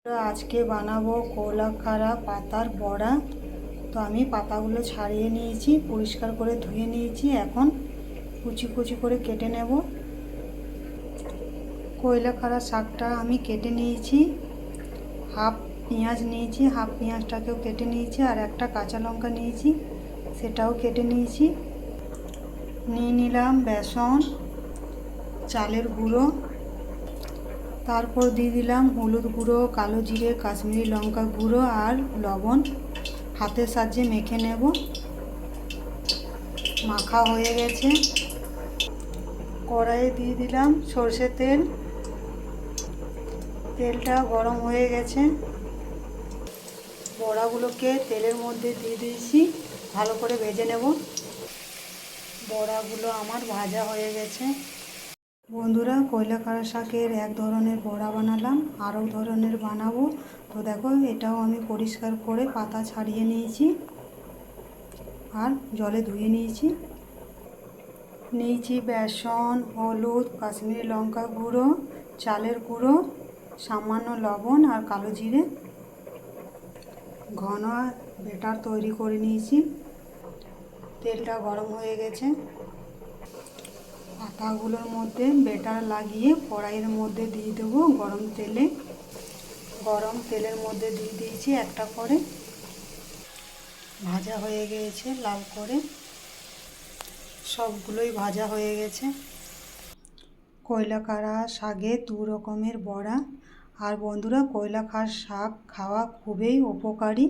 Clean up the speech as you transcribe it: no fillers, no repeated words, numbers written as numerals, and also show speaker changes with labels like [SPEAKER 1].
[SPEAKER 1] আজকে বানাবো কলাখাড়া পাতার বড়া। তো আমি পাতাগুলো ছাড়িয়ে নিয়েছি, পরিষ্কার করে ধুয়ে নিয়েছি। এখন কুচি কুচি করে কেটে নেব। কলাখাড়া শাকটা আমি কেটে নিয়েছি। হাফ পেঁয়াজ নিয়েছি, হাফ পেঁয়াজটাকেও কেটে নিয়েছি। আর একটা কাঁচা লঙ্কা নিয়েছি, সেটাও কেটে নিয়েছি। নিয়ে নিলাম বেসন, চালের গুঁড়ো, তারপর দিয়ে দিলাম হলুদ গুঁড়ো, কালো জিরে, কাশ্মীরি লঙ্কা গুঁড়ো আর লবণ। হাতের সাহায্যে মেখে নেব। মাখা হয়ে গেছে। কড়াইয়ে দিয়ে দিলাম সরষের তেল। তেলটা গরম হয়ে গেছে। বড়াগুলোকে তেলের মধ্যে দিয়ে দিয়েছি, ভালো করে ভেজে নেব। বড়াগুলো আমার ভাজা হয়ে গেছে। বন্ধুরা, কলাখাড়া শাকের এক ধরনের বড়া বানালাম, আরও ধরনের বানাবো। তো দেখো, এটাও আমি পরিষ্কার করে পাতা ছাড়িয়ে নিয়েছি আর জলে ধুয়ে নিয়েছি। নিয়েছি বেসন, হলুদ, কাশ্মীরি লঙ্কা গুঁড়ো, চালের গুঁড়ো, সামান্য লবণ আর কালো জিরে। ঘন ব্যাটার তৈরি করে নিয়েছি। তেলটা গরম হয়ে গেছে। পাতাগুলোর মধ্যে ব্যাটার লাগিয়ে কড়াইয়ের মধ্যে দিয়ে দেবো গরম তেলে। গরম তেলের মধ্যে দিয়ে দিয়েছি একটা করে। ভাজা হয়ে গিয়েছে লাল করে, সবগুলোই ভাজা হয়ে গেছে। কলাখাড়া শাকে দু রকমের বড়া। আর বন্ধুরা, কলাখাড়া শাক খাওয়া খুবই উপকারী।